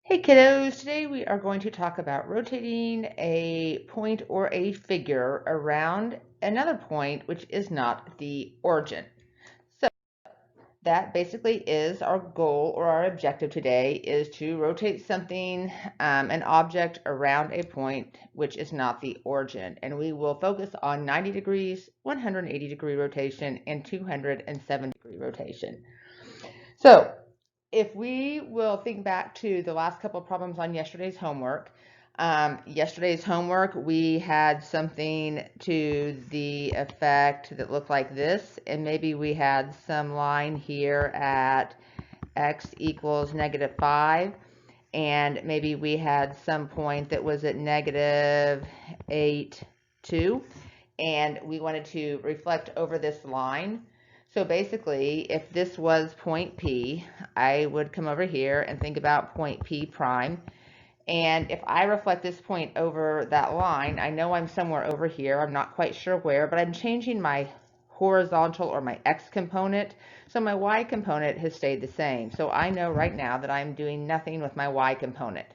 Hey kiddos, today we are going to talk about rotating a point or a figure around another point which is not the origin. So that basically is our goal or our objective today, is to rotate something, an object around a point which is not the origin. And we will focus on 90 degrees, 180 degree rotation, and 270 degree rotation. So if we will think back to the last couple of problems on yesterday's homework, we had something to the effect that looked like this, and maybe we had some line here at x equals -5, and maybe we had some point that was at -8, 2, and we wanted to reflect over this line. So basically, if this was point P, I would come over here and think about point P prime. And if I reflect this point over that line, I know I'm somewhere over here. I'm not quite sure where, but I'm changing my horizontal or my X component. So my Y component has stayed the same. So I know right now that I'm doing nothing with my Y component.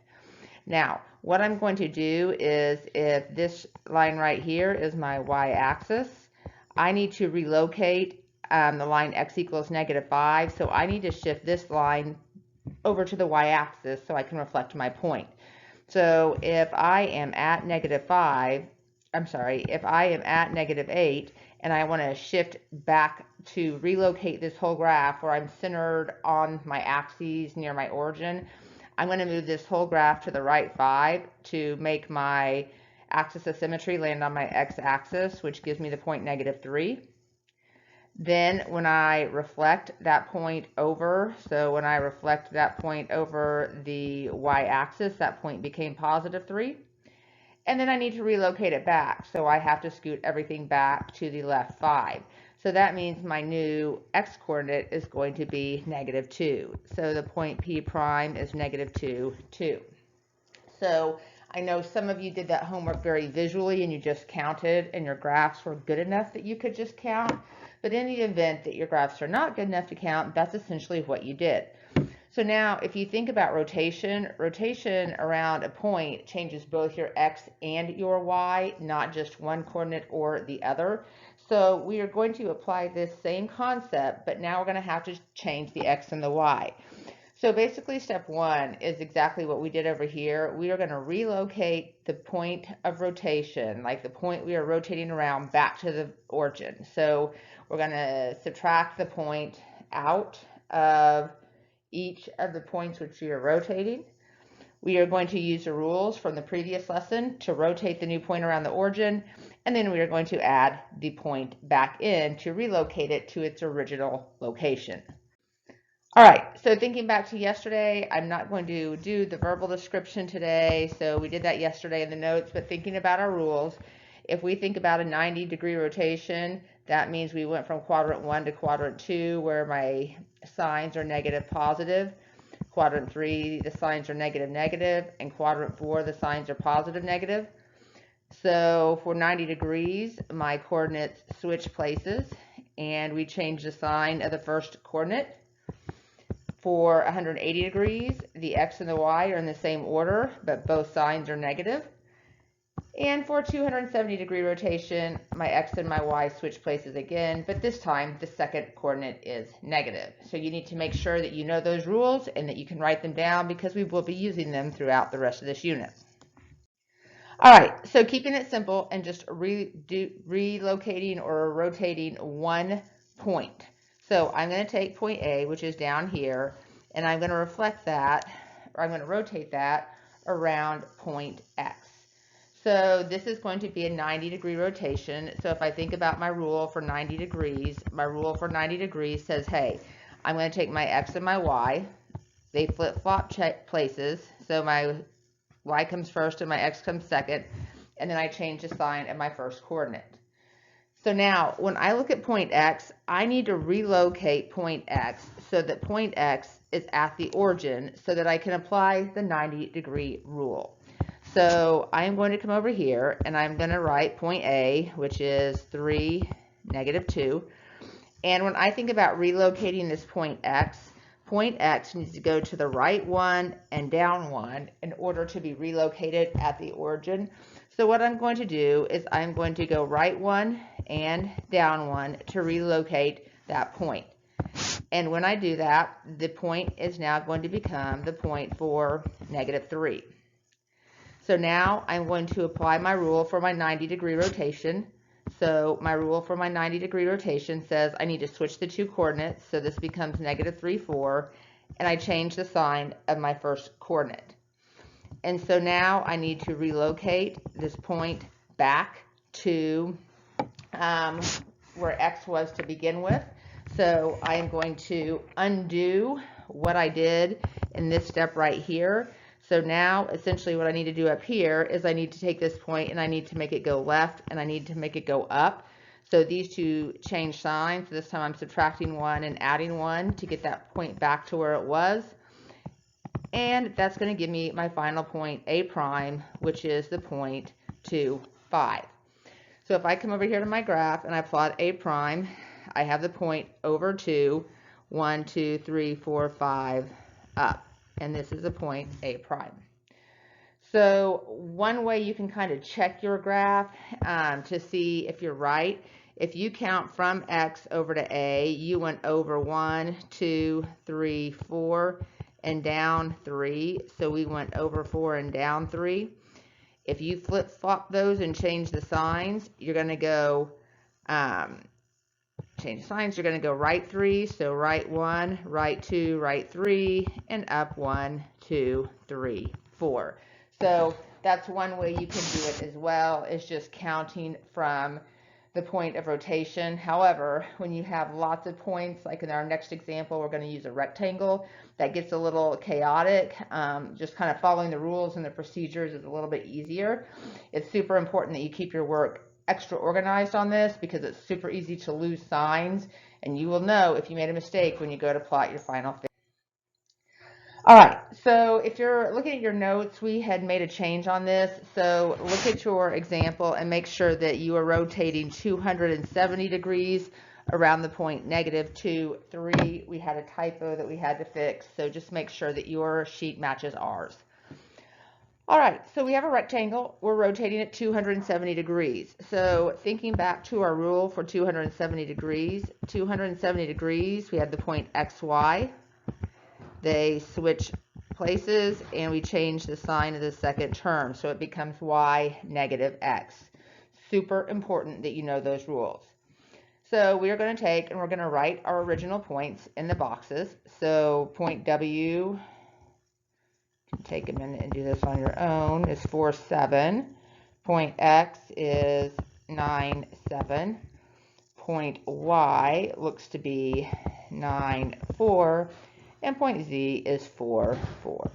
Now, what I'm going to do is, if this line right here is my y-axis, I need to relocate the line x equals -5, so I need to shift this line over to the y-axis so I can reflect my point. So if I am at -5, if I am at -8 and I want to shift back to relocate this whole graph where I'm centered on my axes near my origin, I'm going to move this whole graph to the right 5 to make my axis of symmetry land on my x-axis, which gives me the point -3. Then when I reflect that point over, when I reflect that point over the y-axis, that point became +3. And then I need to relocate it back, so I have to scoot everything back to the left 5. So that means my new x-coordinate is going to be -2. So the point P prime is -2, 2. So I know some of you did that homework very visually and you just counted, and your graphs were good enough that you could just count. But in the event that your graphs are not good enough to count, that's essentially what you did. So now if you think about rotation around a point changes both your x and your y, not just one coordinate or the other. So we are going to apply this same concept, but now we're going to have to change the x and the y. So basically step 1 is exactly what we did over here. We are going to relocate the point of rotation, like the point we are rotating around, back to the origin. So we're going to subtract the point out of each of the points which we are rotating. We are going to use the rules from the previous lesson to rotate the new point around the origin, and then we are going to add the point back in to relocate it to its original location. All right, so thinking back to yesterday, I'm not going to do the verbal description today, so we did that yesterday in the notes, but thinking about our rules, if we think about a 90-degree rotation, that means we went from quadrant 1 to quadrant 2, where my signs are negative, positive. Quadrant 3, the signs are negative, negative, and quadrant 4, the signs are positive, negative. So for 90 degrees, my coordinates switch places, and we change the sign of the first coordinate. For 180 degrees, the x and the y are in the same order, but both signs are negative. And for 270-degree rotation, my x and my y switch places again, but this time the second coordinate is negative. So you need to make sure that you know those rules and that you can write them down, because we will be using them throughout the rest of this unit. All right, so keeping it simple and just relocating or rotating one point. So I'm going to take point A, which is down here, and I'm going to reflect that, or I'm going to rotate that around point X. So this is going to be a 90-degree rotation. So if I think about my rule for 90 degrees, my rule for 90 degrees says, hey, I'm going to take my X and my Y. They flip-flop places. So my Y comes first and my X comes second. And then I change the sign of my first coordinate. So now when I look at point X, I need to relocate point X so that point X is at the origin so that I can apply the 90-degree rule. So I'm going to come over here and I'm going to write point A, which is 3, -2. And when I think about relocating this point X point X needs to go to the right one and down one in order to be relocated at the origin. So what I'm going to do is I'm going to go right one and down one to relocate that point. And when I do that, the point is now going to become the point for -3. So now I'm going to apply my rule for my 90-degree rotation. So my rule for my 90-degree rotation says I need to switch the two coordinates. So this becomes -3, 4, and I change the sign of my first coordinate. And so now I need to relocate this point back to where X was to begin with. So I am going to undo what I did in this step right here. So now essentially what I need to do up here is I need to take this point and I need to make it go left and I need to make it go up. So these two change signs. This time I'm subtracting 1 and adding 1 to get that point back to where it was. And that's going to give me my final point, A prime, which is the point 2, 5. So if I come over here to my graph and I plot A prime, I have the point over 2, 1, 2, 3, 4, 5, up. And this is a point A prime. So one way you can kind of check your graph to see if you're right, if you count from X over to A, you went over 1, 2, 3, 4, and down 3. So we went over 4 and down 3. If you flip-flop those and change the signs, you're going to go, change signs, you're going to go right 3, so right 1, right 2, right 3, and up 1, 2, 3, 4. So that's one way you can do it as well, is just counting from the point of rotation. However, when you have lots of points, like in our next example, we're going to use a rectangle, that gets a little chaotic. Just kind of following the rules and the procedures is a little bit easier. It's super important that you keep your work extra organized on this because it's super easy to lose signs, and you will know if you made a mistake when you go to plot your final figure. All right, so if you're looking at your notes, we had made a change on this. So look at your example and make sure that you are rotating 270 degrees around the point -2, 3. We had a typo that we had to fix, so just make sure that your sheet matches ours. All right, so we have a rectangle. We're rotating it 270 degrees. So thinking back to our rule for 270 degrees, we had the point XY. They switch places and we change the sign of the second term. So it becomes Y -X. Super important that you know those rules. So we are going to take and we're going to write our original points in the boxes. So point W, take a minute and do this on your own, is 4, 7. Point X is 9, 7. Point Y looks to be 9, 4. And point Z is 4, 4.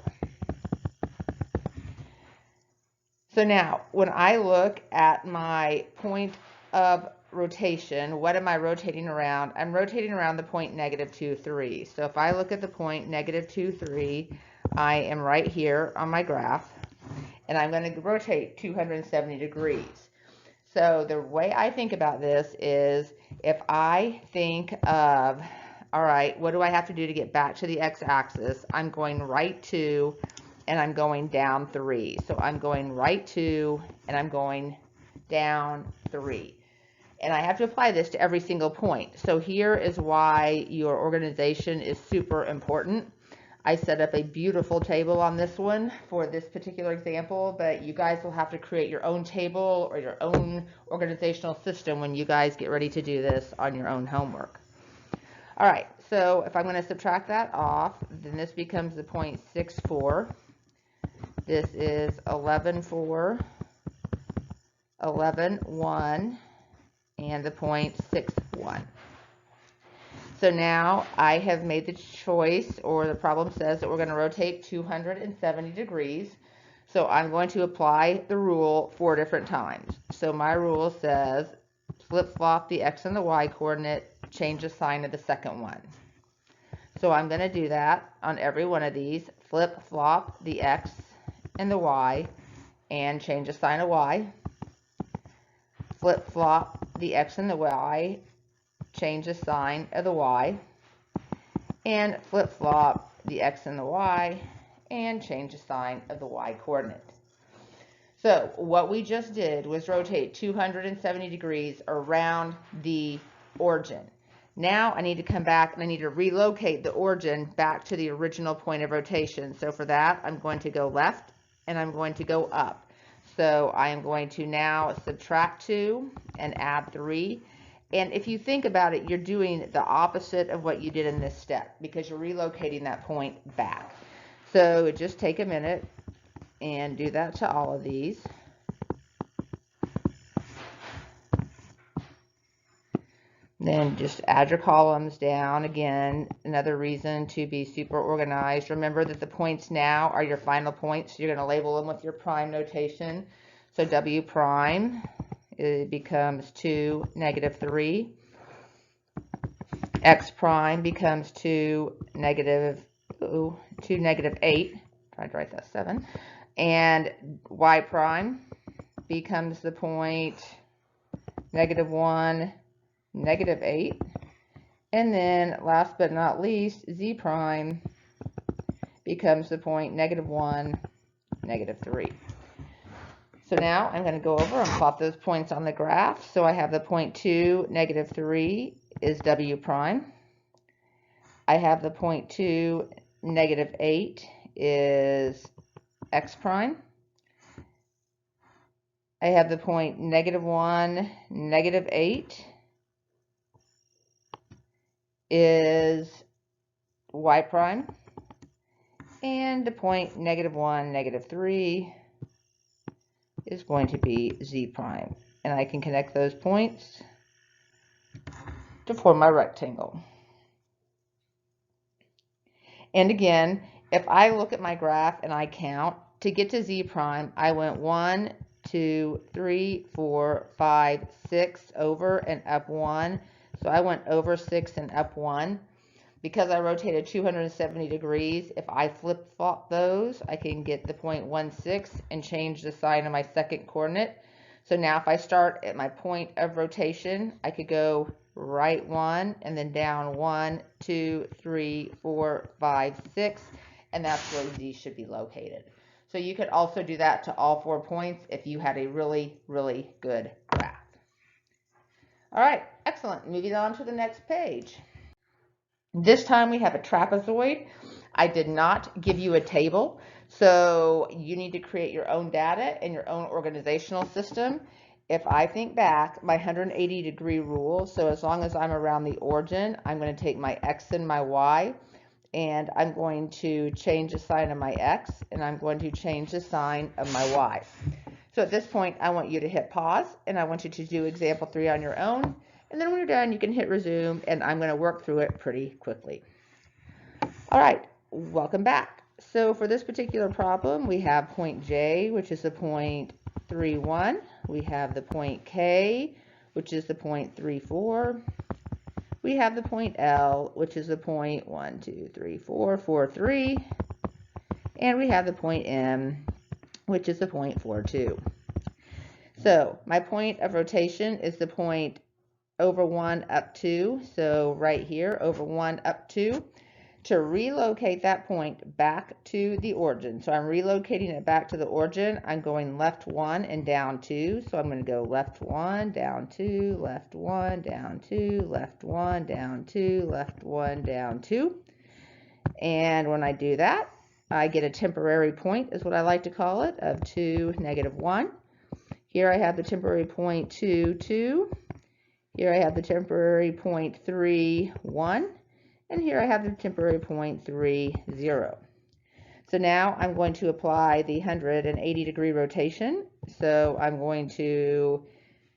So now, when I look at my point of rotation, what am I rotating around? I'm rotating around the point -2, 3. So if I look at the point -2, 3, I am right here on my graph, and I'm going to rotate 270 degrees. So the way I think about this is if I think of, all right, what do I have to do to get back to the x-axis? I'm going right 2 and I'm going down 3. So I'm going right 2 and I'm going down 3. And I have to apply this to every single point. So here is why your organization is super important. I set up a beautiful table on this one for this particular example, but you guys will have to create your own table or your own organizational system when you guys get ready to do this on your own homework. All right, so if I'm going to subtract that off, then this becomes the point 6, 4. This is 11, 4, 11, 1, and the point 6, 1. So now I have made the choice, or the problem says that we're going to rotate 270 degrees. So I'm going to apply the rule 4 different times. So my rule says flip-flop the x and the y coordinate, change the sign of the second one. So I'm going to do that on every one of these. Flip-flop the x and the y and change the sign of y. Flip-flop the x and the y, change the sign of the y. and flip-flop the X and the Y and change the sign of the Y coordinate. So what we just did was rotate 270 degrees around the origin. Now I need to come back and I need to relocate the origin back to the original point of rotation. So for that, I'm going to go left and I'm going to go up. So I am going to now subtract 2 and add 3. And if you think about it, you're doing the opposite of what you did in this step because you're relocating that point back. So just take a minute and do that to all of these. Then just add your columns down. Again, another reason to be super organized. Remember that the points now are your final points. So you're going to label them with your prime notation. So W prime, it becomes 2, -3. X prime becomes 2, -8. Tried to write that 7. And Y prime becomes the point -1, -8. And then last but not least, Z prime becomes the point -1, -3. So now I'm going to go over and plot those points on the graph. So I have the point 2, -3 is W prime. I have the point 2, -8 is X prime. I have the point -1, -8 is Y prime. And the point -1, -3 is going to be Z prime. And I can connect those points to form my rectangle. And again, if I look at my graph and I count, to get to Z prime, I went 1, 2, 3, 4, 5, 6 over and up 1. So I went over 6 and up 1. Because I rotated 270 degrees, if I flip-flop those, I can get the point 16 and change the sign of my second coordinate. So now if I start at my point of rotation, I could go right 1 and then down 1, 2, 3, 4, 5, 6, and that's where Z should be located. So you could also do that to all 4 points if you had a really, really good graph. All right, excellent. Moving on to the next page. This time we have a trapezoid. I did not give you a table, so you need to create your own data and your own organizational system. If I think back, my 180-degree rule, so as long as I'm around the origin, I'm going to take my X and my Y, and I'm going to change the sign of my X, and I'm going to change the sign of my Y. So at this point, I want you to hit pause, and I want you to do example 3 on your own. And then when you're done, you can hit resume, and I'm going to work through it pretty quickly. All right, welcome back. So for this particular problem, we have point J, which is the point 3, 1. We have the point K, which is the point 3, 4. We have the point L, which is the point 1, 2, 3, 4, 4, 3. And we have the point M, which is the point 4, 2. So my point of rotation is the point over 1 up 2, so right here, over 1 up 2. To relocate that point back to the origin, so I'm relocating it back to the origin, I'm going left 1 and down 2, so I'm going to go left 1, down 2, left 1, down 2, left 1, down 2, left 1, down 2. And when I do that, I get a temporary point, is what I like to call it, of 2, -1. Here I have the temporary point 2, 2. Here I have the temporary point 3, 1, and here I have the temporary point 3, 0. So now I'm going to apply the 180-degree rotation. So I'm going to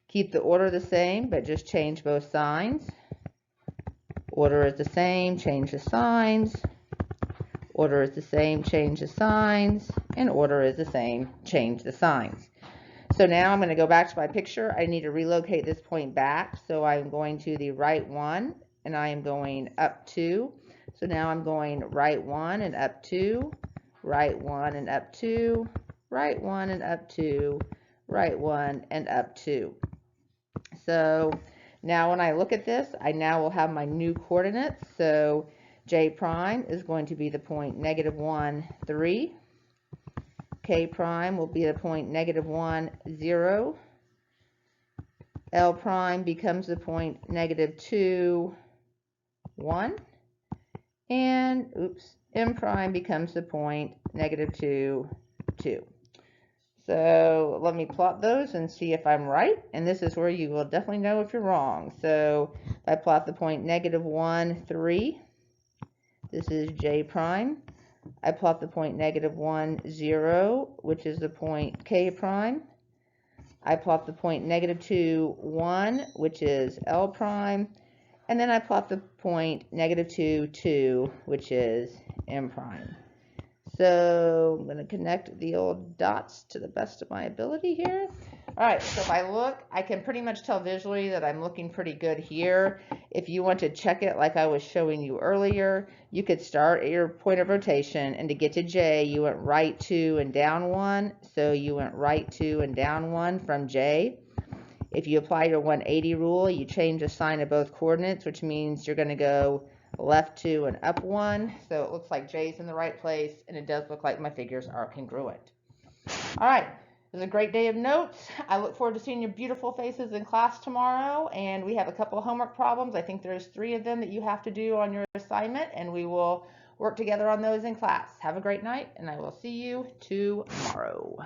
keep the order the same, but just change both signs. Order is the same, change the signs. Order is the same, change the signs. And order is the same, change the signs. So now I'm going to go back to my picture. I need to relocate this point back. So I'm going to the right 1 and I am going up 2. So now I'm going right 1 and up 2, right 1 and up 2, right 1 and up 2, right 1 and up 2. So now when I look at this, I now will have my new coordinates. So J prime is going to be the point -1, 3. K prime will be the point -1, 0. L prime becomes the point -2, 1. And, oops, M prime becomes the point -2, 2. So let me plot those and see if I'm right. And this is where you will definitely know if you're wrong. So if I plot the point -1, 3, this is J prime. I plot the point -1, 0, which is the point K prime. I plot the point -2, 1, which is L prime. And then I plot the point -2, 2, which is M prime. So I'm going to connect the old dots to the best of my ability here. All right, so if I look, I can pretty much tell visually that I'm looking pretty good here. If you want to check it like I was showing you earlier, you could start at your point of rotation, and to get to J, you went right 2 and down 1. So you went right 2 and down 1 from J. If you apply your 180 rule, you change the sign of both coordinates, which means you're going to go left 2 and up 1. So it looks like J's in the right place, and it does look like my figures are congruent. All right, it was a great day of notes. I look forward to seeing your beautiful faces in class tomorrow, and we have a couple of homework problems. I think there's 3 of them that you have to do on your assignment, and we will work together on those in class. Have a great night, and I will see you tomorrow.